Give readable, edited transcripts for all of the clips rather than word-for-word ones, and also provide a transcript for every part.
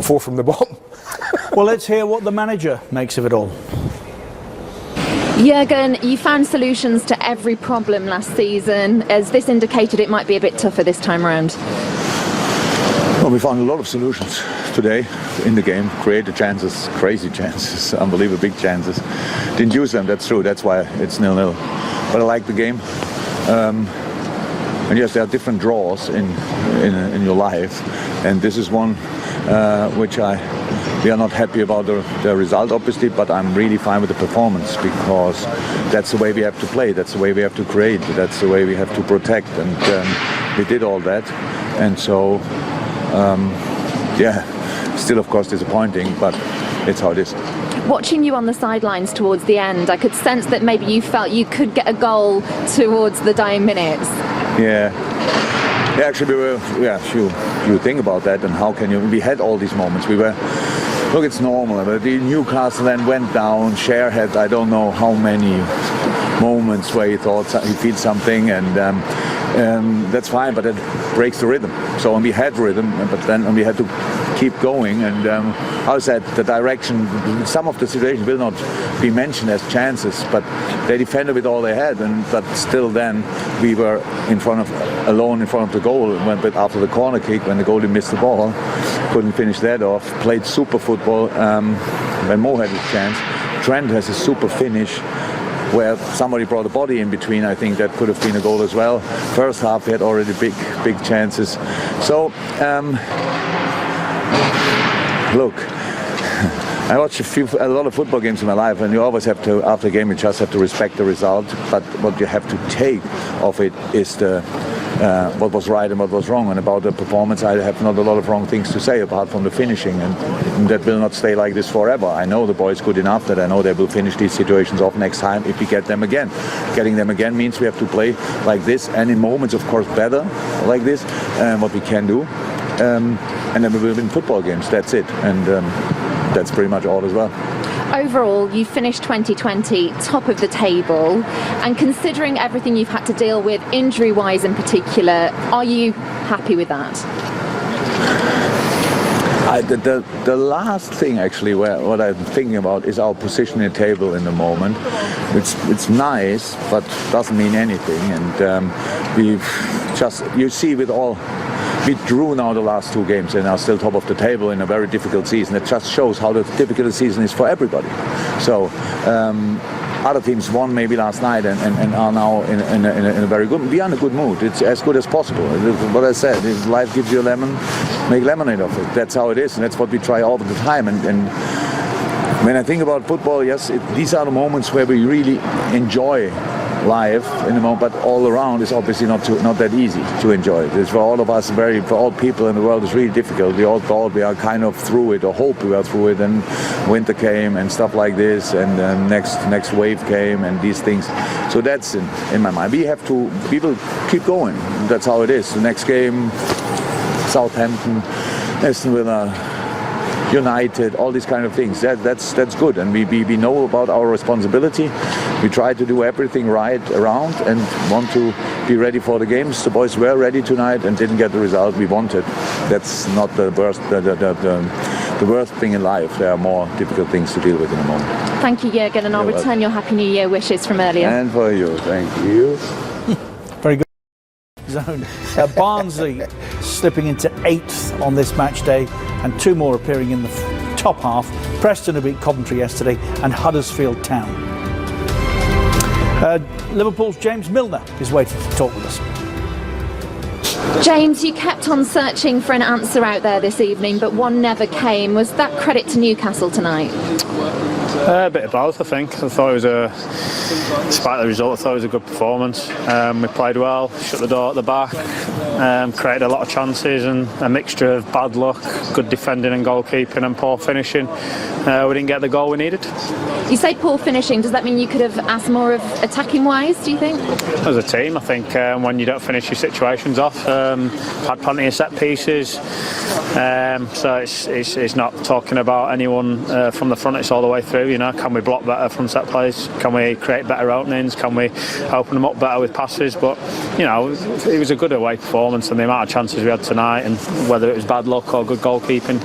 4 from the bottom. Well, let's hear what the manager makes of it all. Jurgen, you found solutions to every problem last season. As this indicated, it might be a bit tougher this time around. Well, we found a lot of solutions today in the game. Created chances, crazy chances, unbelievable big chances. Didn't use them, that's true. That's why it's 0-0. But I like the game. And yes, there are different draws in your life, and this is one which we are not happy about the result, obviously, but I'm really fine with the performance, because that's the way we have to play, that's the way we have to create, that's the way we have to protect, and we did all that. And so, yeah, still of course disappointing, but it's how it is. Watching you on the sidelines towards the end, I could sense that maybe you felt you could get a goal towards the dying minutes. Yeah, actually we were, you think about that, and how can you, we had all these moments, we were, look, it's normal, but the Newcastle then went down, Cher had I don't know how many moments where he thought he feels something, and that's fine, but it breaks the rhythm. So we had rhythm, but then we had to keep going, and how is that, the direction, some of the situations will not be mentioned as chances, but they defended with all they had, but still then we were alone in front of the goal, but after the corner kick, when the goalie missed the ball, couldn't finish that off, played super football, when Mo had his chance. Trent has a super finish, where somebody brought a body in between. I think that could have been a goal as well. First half we had already big chances. So look, I watched a lot of football games in my life, and you always have to, after a game, you just have to respect the result. But what you have to take of it is what was right and what was wrong. And about the performance, I have not a lot of wrong things to say apart from the finishing, and that will not stay like this forever. I know the boys good enough that I know they will finish these situations off next time if we get them again. Getting them again means we have to play like this, and in moments, of course, better like this, what we can do. And then we will win football games, that's it. And that's pretty much all as well. Overall, you finished 2020 top of the table, and considering everything you've had to deal with, injury-wise in particular, are you happy with that? The last thing actually what I'm thinking about is our position in the table in the moment. It's nice, but doesn't mean anything. And you see with all, we drew now the last 2 games and are still top of the table in a very difficult season. It just shows how difficult the season is for everybody. So other teams won maybe last night and are now in a very good, we are in a good mood. It's as good as possible. What I said, if life gives you a lemon, make lemonade of it. That's how it is, and that's what we try all the time. And when I think about football, yes, these are the moments where we really enjoy life in the moment, but all around is obviously not that easy to enjoy. It's for all of us, for all people in the world, it's really difficult. We all thought we are kind of through it, or hope we are through it, and winter came and stuff like this, and next wave came and these things. So that's in my mind. We will keep going. That's how it is. The next game, Southampton, Aston Villa, United, all these kind of things. That's good, and we know about our responsibility. We try to do everything right around and want to be ready for the games. The boys were ready tonight and didn't get the result we wanted. That's not the worst. The worst thing in life. There are more difficult things to deal with in the moment. Thank you, Jurgen, and I'll return your Happy New Year wishes from earlier. And for you, thank you. Very good. Zone. Barnsley slipping into 8th on this match day, and 2 more appearing in the top half. Preston who beat Coventry yesterday, and Huddersfield Town. Liverpool's James Milner is waiting to talk with us. James, you kept on searching for an answer out there this evening, but one never came. Was that credit to Newcastle tonight? A bit of both, I think. I thought it was despite the result, I thought it was a good performance. We played well, shut the door at the back, created a lot of chances, and a mixture of bad luck, good defending and goalkeeping, and poor finishing. We didn't get the goal we needed. You say poor finishing, does that mean you could have asked more of attacking wise, do you think? As a team, I think when you don't finish your situations off, had plenty of set pieces, so it's not talking about anyone from the front, it's all the way through. You know, can we block better from set plays? Can we create better openings? Can we open them up better with passes? But you know, it was a good away performance. performance and the amount of chances we had tonight, and whether it was bad luck or good goalkeeping,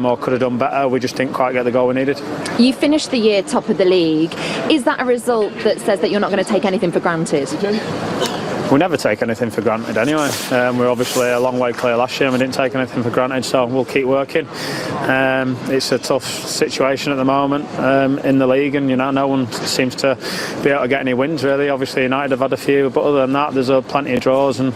or could have done better, we just didn't quite get the goal we needed. You finished the year top of the league. Is that a result that says that you're not going to take anything for granted? We never take anything for granted anyway. We're obviously a long way clear last year and we didn't take anything for granted, so we'll keep working. It's a tough situation at the moment in the league, and no one seems to be able to get any wins really. Obviously United have had a few, but other than that there's plenty of draws, and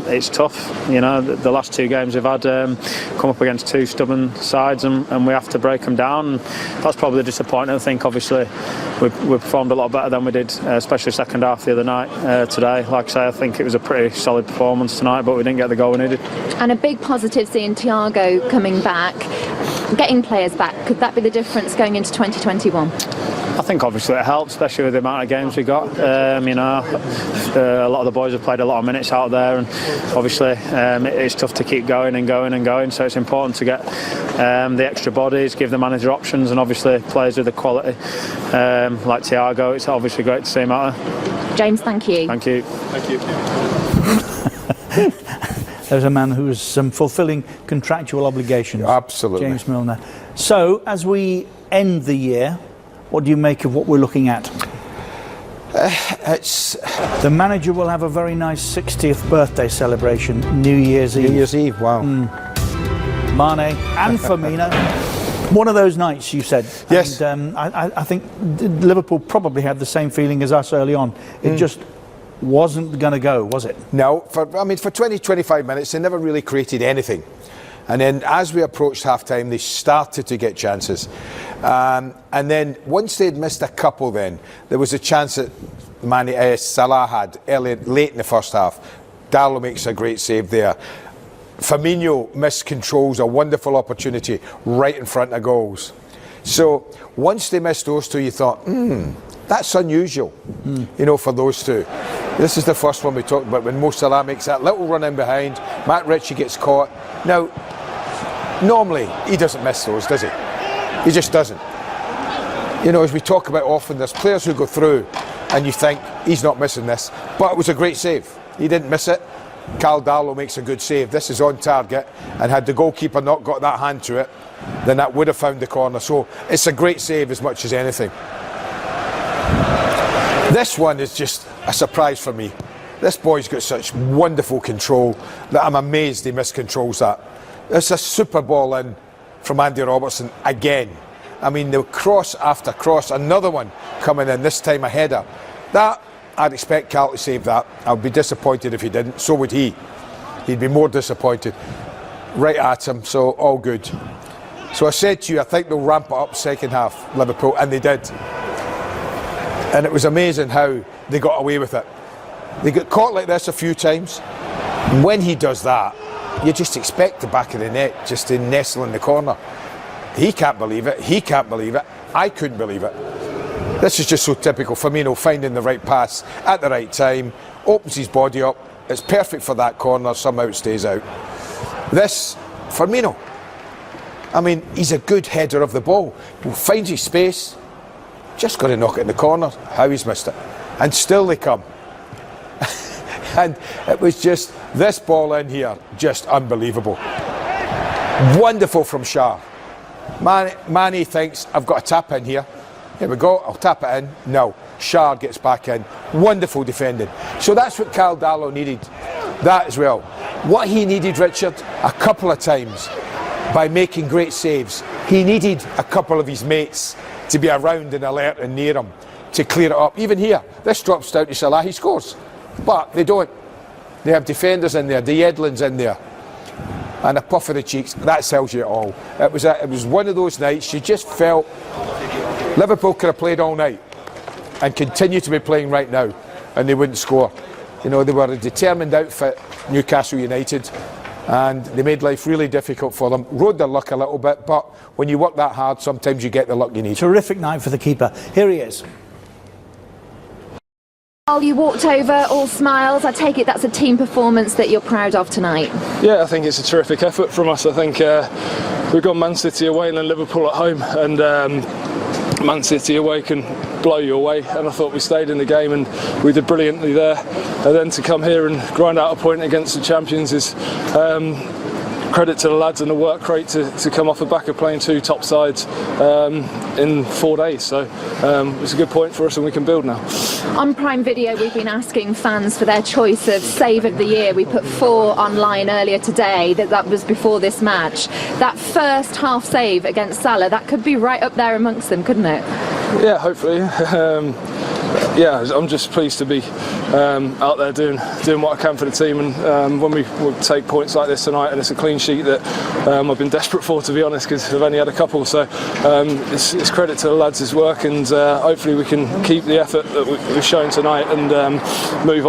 it's tough. The last 2 games we've had come up against 2 stubborn sides, and we have to break them down. That's probably disappointing. I think obviously we performed a lot better than we did, especially second half the other night. Today, like I say, I think it was a pretty solid performance tonight, but we didn't get the goal we needed. And a big positive seeing Thiago coming back, getting players back. Could that be the difference going into 2021? I think obviously it helps, especially with the amount of games we got. A lot of the boys have played a lot of minutes out there, and obviously it's tough to keep going and going and going. So it's important to get the extra bodies, give the manager options, and obviously players with the quality like Thiago. It's obviously great to see him out there. James, thank you. Thank you. Thank you. There's a man who is fulfilling contractual obligations. Absolutely. James Milner. So, as we end the year, what do you make of what we're looking at? The manager will have a very nice 60th birthday celebration, New Year's Eve. New Year's Eve, wow. Mane and Firmino. One of those nights, you said. Yes. And I think Liverpool probably had the same feeling as us early on. It just wasn't going to go, was it? No, for 20, 25 minutes, they never really created anything. And then as we approached half-time, they started to get chances. And then once they'd missed a couple then, there was a chance that Salah had late in the first half. Darlow makes a great save there. Firmino miscontrols a wonderful opportunity right in front of goals. So once they missed those two, you thought, that's unusual, for those two. This is the first one we talked about, when Mo Salah makes that little run in behind, Matt Ritchie gets caught. Now, normally he doesn't miss those, does he? He just doesn't. As we talk about often, there's players who go through and you think, he's not missing this. But it was a great save. He didn't miss it. Karl Darlow makes a good save. This is on target, and had the goalkeeper not got that hand to it, then that would have found the corner. So it's a great save as much as anything. This one is just a surprise for me. This boy's got such wonderful control that I'm amazed he miscontrols that. It's a super ball in from Andy Robertson again. The cross after cross, another one coming in, this time a header. That, I'd expect Karl to save that. I'd be disappointed if he didn't. So would he. He'd be more disappointed. Right at him, so all good. So I said to you, I think they'll ramp it up second half, Liverpool, and they did. And it was amazing how they got away with it. They got caught like this a few times. And when he does that, you just expect the back of the net just to nestle in the corner. He can't believe it. He can't believe it. I couldn't believe it. This is just so typical. Firmino finding the right pass at the right time, opens his body up. It's perfect for that corner. Somehow it stays out. This, Firmino, he's a good header of the ball. He finds his space. Just got to knock it in the corner. How he's missed it. And still they come. And it was just this ball in here, just unbelievable. Wonderful from Shah. Mane thinks, I've got a tap in here. Here we go, I'll tap it in. No, Shah gets back in. Wonderful defending. So that's what Karl Darlow needed. That as well. What he needed, Richard, a couple of times by making great saves. He needed a couple of his mates to be around and alert and near him to clear it up. Even here, this drops down to Salah, he scores. But they don't. They have defenders in there, the Edlin's in there. And a puff of the cheeks, that sells you it all. It was one of those nights you just felt Liverpool could have played all night and continue to be playing right now, and they wouldn't score. They were a determined outfit, Newcastle United, and they made life really difficult for them. Rode their luck a little bit, but when you work that hard, sometimes you get the luck you need. Terrific night for the keeper. Here he is. Karl, you walked over, all smiles. I take it that's a team performance that you're proud of tonight. Yeah, I think it's a terrific effort from us. I think we've got Man City away and then Liverpool at home, and Man City away can blow you away, and I thought we stayed in the game and we did brilliantly there. And then to come here and grind out a point against the champions is credit to the lads and the work rate to come off the back of playing 2 top sides in 4 days. So it's a good point for us, and we can build now. On Prime Video, we've been asking fans for their choice of save of the year. We put 4 online earlier today. That was before this match. That first half save against Salah, that could be right up there amongst them, couldn't it? Yeah, hopefully. Yeah, I'm just pleased to be out there doing what I can for the team, and when we take points like this tonight, and it's a clean sheet that I've been desperate for, to be honest, because I've only had a couple. So it's credit to the lads' work, and hopefully we can keep the effort that we've shown tonight and move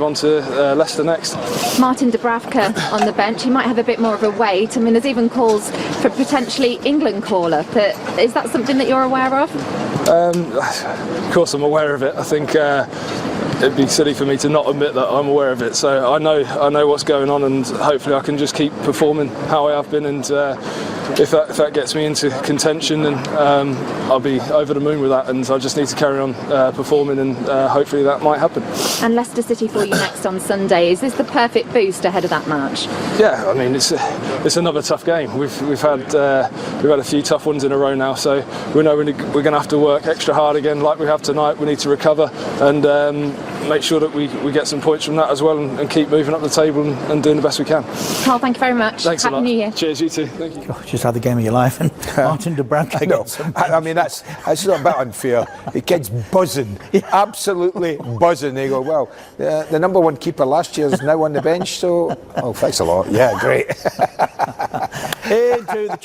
on to Leicester next. Martin Dubravka on the bench. He might have a bit more of a weight. I mean, there's even calls for potentially England call-up. Is that something that you're aware of? Of course I'm aware of it. I think it'd be silly for me to not admit that I'm aware of it. So I know what's going on, and hopefully I can just keep performing how I have been, and if that gets me into contention, then I'll be over the moon with that, and I just need to carry on performing, and hopefully that might happen. And Leicester City for you next on Sunday. Is this the perfect boost ahead of that match? Yeah, I mean it's another tough game. We've had a few tough ones in a row now, so we know we're going to have to work extra hard again, like we have tonight. We need to recover and make sure that we get some points from that as well, and keep moving up the table and doing the best we can. Karl, thank you very much. Thanks a lot. Happy New Year. Cheers, you too. Thank you. Just had the game of your life, and Martin Dubravka. No, I mean that's a bit unfair. The kid's buzzing, absolutely buzzing. They go, well, the number 1 keeper last year is now on the bench, so thanks a lot. Yeah, great. Into the